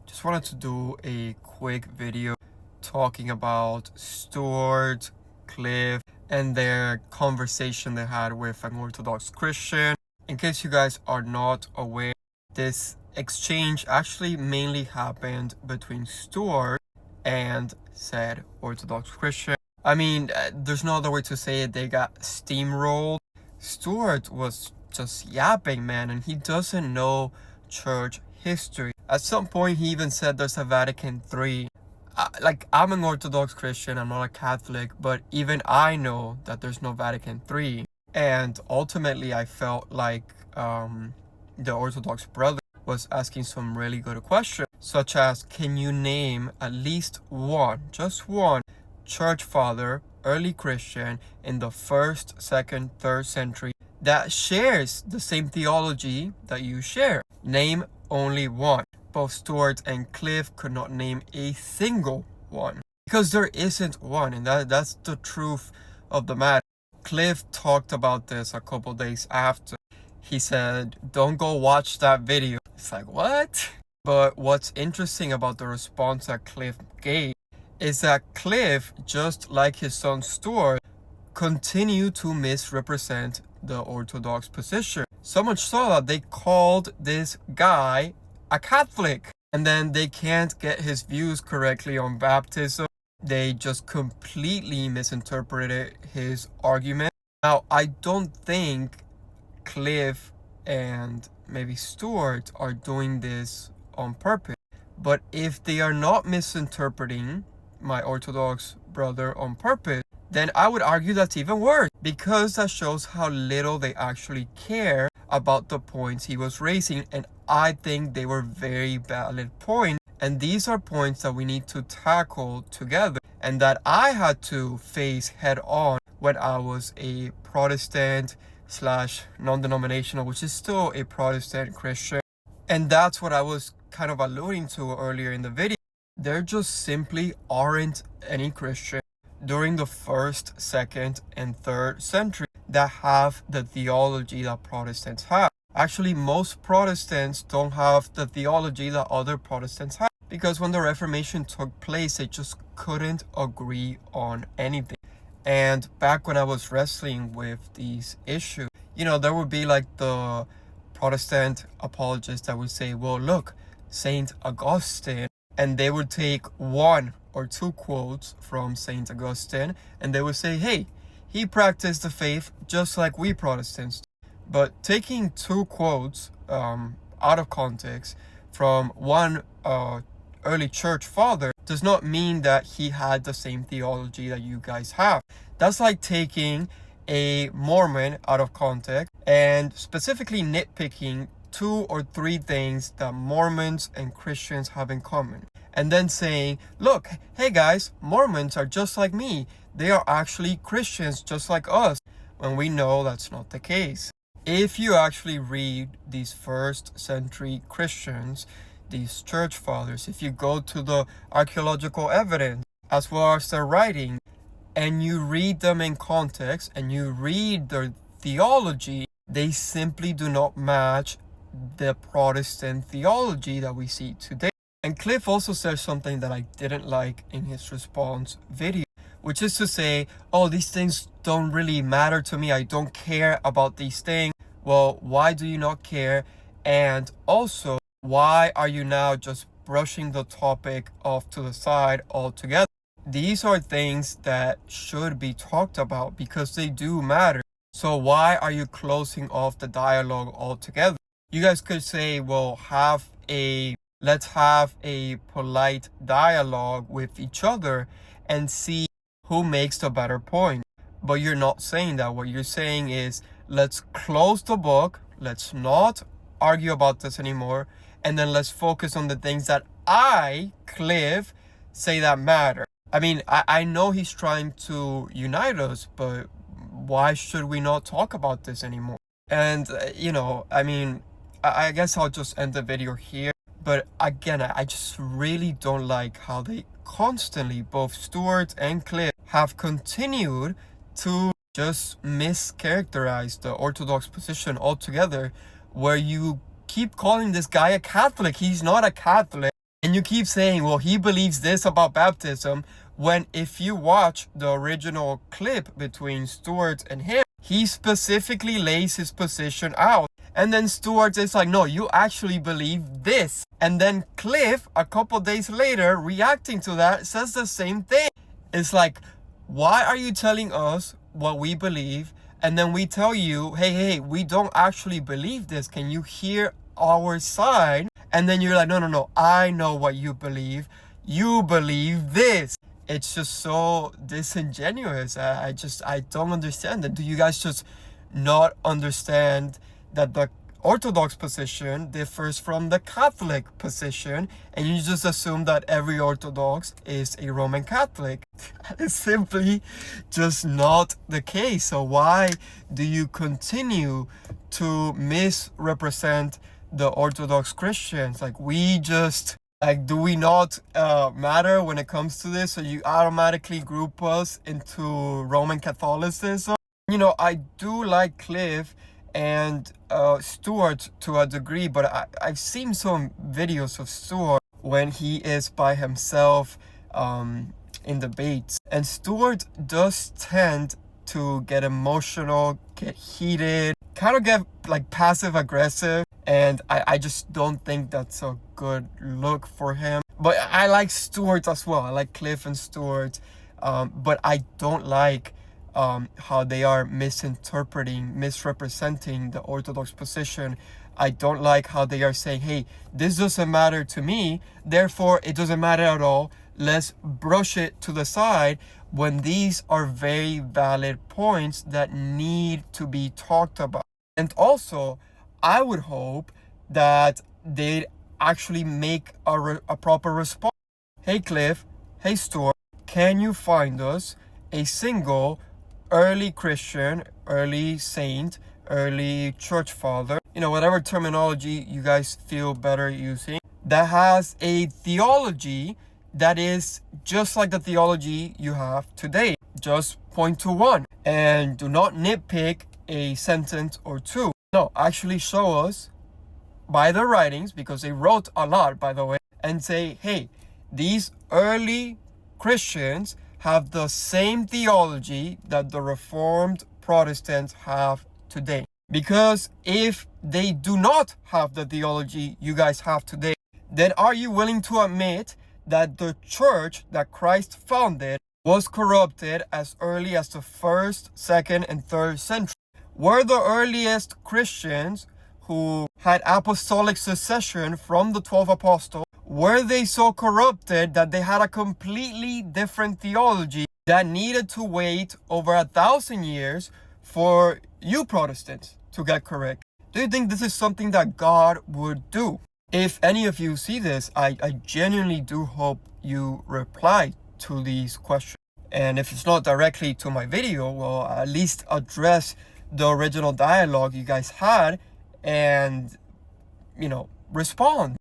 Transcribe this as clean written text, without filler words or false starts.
Just wanted to do a quick video talking about Stuart, Cliffe, and their conversation they had with an Orthodox Christian. In case you guys are not aware, this exchange actually mainly happened between Stuart and said Orthodox Christian. I mean, there's no other way to say it. They got steamrolled. Stuart was just yapping, man, and he doesn't know church history. At some point, he even said there's a Vatican III. I'm an Orthodox Christian, I'm not a Catholic, but even I know that there's no Vatican III. And ultimately, I felt like the Orthodox brother was asking some really good questions, such as, can you name at least one, just one, church father, early Christian in the 1st, 2nd, 3rd century that shares the same theology that you share? Name only one. Both Stuart and Cliffe could not name a single one because there isn't one, and that's the truth of the matter. Cliffe talked about this a couple days after. He said, don't go watch that video. It's like, what? But what's interesting about the response that Cliffe gave is that Cliffe, just like his son Stuart, continued to misrepresent the Orthodox position. So much so that they called this guy a Catholic. And then they can't get his views correctly on baptism. They just completely misinterpreted his argument. Now, I don't think Cliffe and maybe Stuart are doing this on purpose. But if they are not misinterpreting my Orthodox brother on purpose, then I would argue that's even worse, because that shows how little they actually care about the points he was raising. And I think they were very valid points, and these are points that we need to tackle together and that I had to face head on when I was a Protestant / non-denominational, which is still a Protestant Christian. And that's what I was kind of alluding to earlier in the video. There just simply aren't any Christians during the 1st, 2nd, and 3rd century that have the theology that Protestants have. Actually, most Protestants don't have the theology that other Protestants have, because when the Reformation took place, they just couldn't agree on anything. And back when I was wrestling with these issues, there would be like the Protestant apologists that would say, well, look, Saint Augustine, and they would take 1 or 2 quotes from Saint Augustine, and they would say, hey, he practiced the faith just like we Protestants. But taking 2 quotes out of context from one early church father does not mean that he had the same theology that you guys have. That's like taking a Mormon out of context and specifically nitpicking 2 or 3 things that Mormons and Christians have in common, and then saying, look, hey guys, Mormons are just like me. They are actually Christians just like us, when we know that's not the case. If you actually read these 1st century Christians, these church fathers, if you go to the archaeological evidence as well as their writing, and you read them in context and you read their theology, they simply do not match the Protestant theology that we see today. And Cliffe also says something that I didn't like in his response video, which is to say, oh, these things don't really matter to me. I don't care about these things. Well, why do you not care? And also, why are you now just brushing the topic off to the side altogether? These are things that should be talked about because they do matter. So why are you closing off the dialogue altogether? You guys could say, well, let's have a polite dialogue with each other and see who makes the better point. But you're not saying that. What you're saying is, let's close the book, let's not argue about this anymore, and then let's focus on the things that I, Cliffe, say that matter. I mean, I know he's trying to unite us, but why should we not talk about this anymore? And, I guess I'll just end the video here. But again, I just really don't like how they constantly, both Stuart and Cliffe, have continued to just mischaracterize the Orthodox position altogether, where you keep calling this guy a Catholic. He's not a Catholic. And you keep saying, well, he believes this about baptism, when if you watch the original clip between Stuart and him, he specifically lays his position out. And then Stuart is like, no, you actually believe this. And then Cliffe, a couple days later, reacting to that, says the same thing. It's like, why are you telling us what we believe? And then we tell you, hey, we don't actually believe this. Can you hear our side? And then you're like, no, I know what you believe. You believe this. It's just so disingenuous. I don't understand it. Do you guys just not understand that the Orthodox position differs from the Catholic position, and you just assume that every Orthodox is a Roman Catholic? It's simply just not the case. So why do you continue to misrepresent the Orthodox Christians? Like, do we not matter when it comes to this? So you automatically group us into Roman Catholicism? I do like Cliffe and Stuart to a degree, but I've seen some videos of Stuart when he is by himself in debates. And Stuart does tend to get emotional, get heated, kind of get like passive aggressive. And I just don't think that's a good look for him. But I like Stuart as well. I like Cliffe and Stuart. But I don't like how they are misrepresenting the Orthodox position. I don't like how they are saying, hey, this doesn't matter to me, therefore it doesn't matter at all. Let's brush it to the side, when these are very valid points that need to be talked about. And also, I would hope that they'd actually make a proper response. Hey Cliffe, hey Stuart, can you find us a single early Christian, early saint, early church father, whatever terminology you guys feel better using, that has a theology that is just like the theology you have today? Just point to one, and do not nitpick a sentence or two. No, actually show us by their writings, because they wrote a lot, by the way, and say, hey, these early Christians have the same theology that the Reformed Protestants have today. Because if they do not have the theology you guys have today, then are you willing to admit that the church that Christ founded was corrupted as early as the 1st, 2nd, and 3rd century? Were the earliest Christians who had apostolic succession from the 12 apostles, were they so corrupted that they had a completely different theology that needed to wait over 1,000 years for you Protestants to get correct? Do you think this is something that God would do? If any of you see this, I genuinely do hope you reply to these questions. And if it's not directly to my video, well, at least address the original dialogue you guys had and, respond.